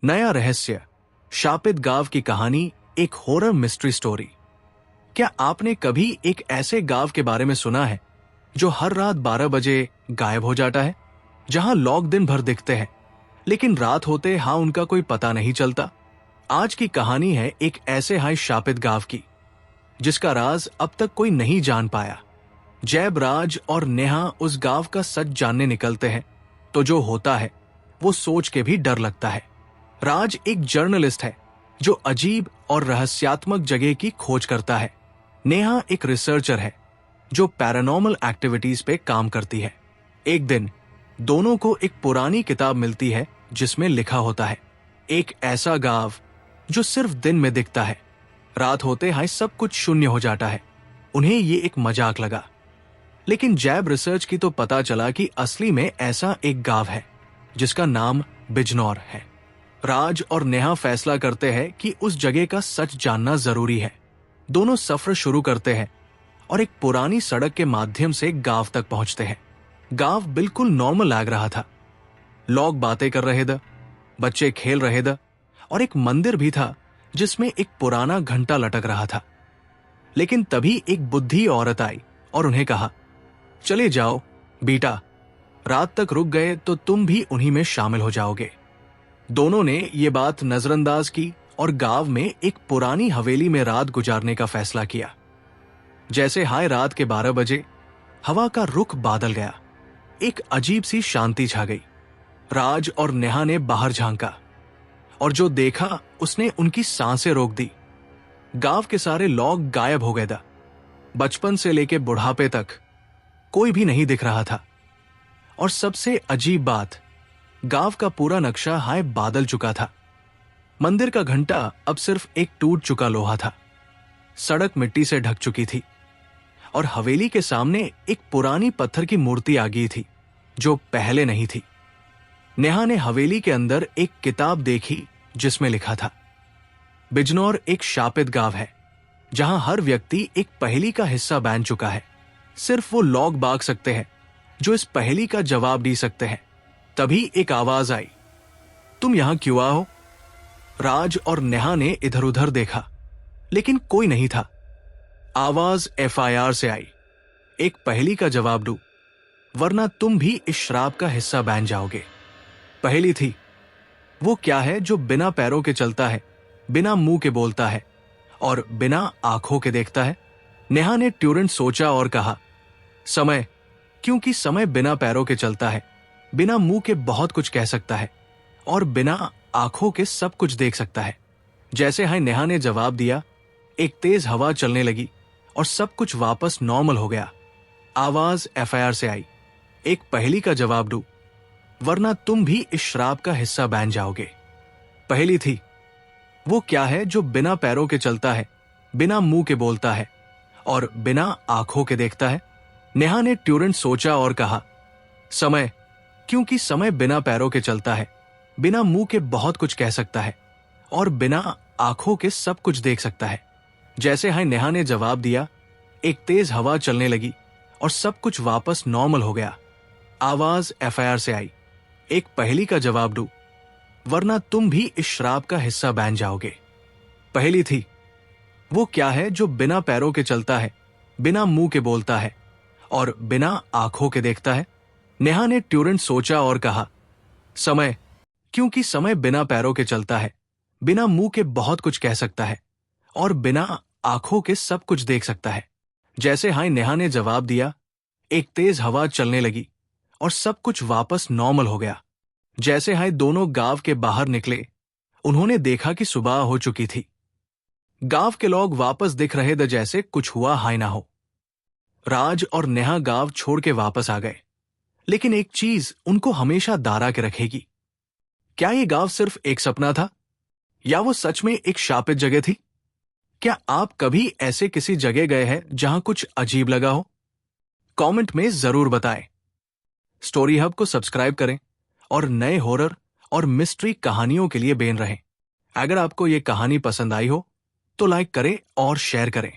नया रहस्य, शापित गांव की कहानी, एक हॉरर मिस्ट्री स्टोरी। क्या आपने कभी एक ऐसे गांव के बारे में सुना है जो हर रात 12 बजे गायब हो जाता है, जहां लोग दिन भर दिखते हैं लेकिन रात होते उनका कोई पता नहीं चलता। आज की कहानी है एक ऐसे शापित गांव की जिसका राज अब तक कोई नहीं जान पाया। जैब, राज और नेहा उस गांव का सच जानने निकलते हैं तो जो होता है वो सोच के भी डर लगता है। राज एक जर्नलिस्ट है जो अजीब और रहस्यात्मक जगह की खोज करता है। नेहा एक रिसर्चर है जो पैरानॉर्मल एक्टिविटीज पे काम करती है। एक दिन दोनों को एक पुरानी किताब मिलती है जिसमें लिखा होता है एक ऐसा गांव जो सिर्फ दिन में दिखता है, रात होते सब कुछ शून्य हो जाता है। उन्हें ये एक मजाक लगा, लेकिन जैब रिसर्च की तो पता चला कि असली में ऐसा एक गांव है जिसका नाम बिजनौर है। राज और नेहा फैसला करते हैं कि उस जगह का सच जानना जरूरी है। दोनों सफर शुरू करते हैं और एक पुरानी सड़क के माध्यम से गांव तक पहुंचते हैं। गांव बिल्कुल नॉर्मल लग रहा था। लोग बातें कर रहे थे, बच्चे खेल रहे थे और एक मंदिर भी था जिसमें एक पुराना घंटा लटक रहा था। लेकिन तभी एक बुद्धि औरत आई और उन्हें कहा, चले जाओ बेटा, रात तक रुक गए तो तुम भी उन्हीं में शामिल हो जाओगे। दोनों ने ये बात नजरअंदाज की और गांव में एक पुरानी हवेली में रात गुजारने का फैसला किया। जैसे रात के 12 बजे हवा का रुख बादल गया, एक अजीब सी शांति छा गई। राज और नेहा ने बाहर झांका और जो देखा उसने उनकी सांसें रोक दी। गांव के सारे लोग गायब हो गए थे। बचपन से लेके बुढ़ापे तक कोई भी नहीं दिख रहा था। और सबसे अजीब बात, गांव का पूरा नक्शा बादल चुका था। मंदिर का घंटा अब सिर्फ एक टूट चुका लोहा था। सड़क मिट्टी से ढक चुकी थी और हवेली के सामने एक पुरानी पत्थर की मूर्ति आ गई थी जो पहले नहीं थी। नेहा ने हवेली के अंदर एक किताब देखी जिसमें लिखा था, बिजनौर एक शापित गांव है जहां हर व्यक्ति एक पहेली का हिस्सा बन चुका है। सिर्फ वो लोग भाग सकते हैं जो इस पहेली का जवाब दे सकते हैं। तभी एक आवाज आई, तुम यहां क्यों आए हो? राज और नेहा ने इधर उधर देखा लेकिन कोई नहीं था। आवाज FIR से आई, एक पहेली का जवाब दो वरना तुम भी इस श्राप का हिस्सा बन जाओगे। पहेली थी, वो क्या है जो बिना पैरों के चलता है, बिना मुंह के बोलता है और बिना आंखों के देखता है? नेहा ने तुरंत सोचा और कहा, समय, क्योंकि समय बिना पैरों के चलता है, बिना मुंह के बहुत कुछ कह सकता है और बिना आंखों के सब कुछ देख सकता है। जैसे नेहा ने जवाब दिया, एक तेज हवा चलने लगी और सब कुछ वापस नॉर्मल हो गया। आवाज FIR से आई, एक पहेली का जवाब दो वरना तुम भी इस श्राप का हिस्सा बन जाओगे। पहेली थी, वो क्या है जो बिना पैरों के चलता है, बिना मुंह के बोलता है और बिना आंखों के देखता है? नेहा ने तुरंत सोचा और कहा, समय, क्योंकि समय बिना पैरों के चलता है, बिना मुंह के बहुत कुछ कह सकता है और बिना आंखों के सब कुछ देख सकता है। जैसे नेहा ने जवाब दिया, एक तेज हवा चलने लगी और सब कुछ वापस नॉर्मल हो गया। आवाज FIR से आई, एक पहेली का जवाब दो वरना तुम भी इस श्राप का हिस्सा बन जाओगे। पहेली थी, वो क्या है जो बिना पैरों के चलता है, बिना मुंह के बोलता है और बिना आंखों के देखता है? नेहा ने तुरंत सोचा और कहा, समय, क्योंकि समय बिना पैरों के चलता है, बिना मुंह के बहुत कुछ कह सकता है और बिना आंखों के सब कुछ देख सकता है। जैसे नेहा ने जवाब दिया, एक तेज हवा चलने लगी और सब कुछ वापस नॉर्मल हो गया। जैसे दोनों गांव के बाहर निकले, उन्होंने देखा कि सुबह हो चुकी थी। गांव के लोग वापस दिख रहे थे जैसे कुछ हुआ ना हो। राज और नेहा गांव छोड़ के वापस आ गए, लेकिन एक चीज उनको हमेशा दारा के रखेगी। क्या ये गांव सिर्फ एक सपना था या वो सच में एक शापित जगह थी? क्या आप कभी ऐसे किसी जगह गए हैं जहां कुछ अजीब लगा हो? कमेंट में जरूर बताएं। स्टोरी हब को सब्सक्राइब करें और नए हॉरर और मिस्ट्री कहानियों के लिए बेन रहें। अगर आपको ये कहानी पसंद आई हो तो लाइक करें और शेयर करें।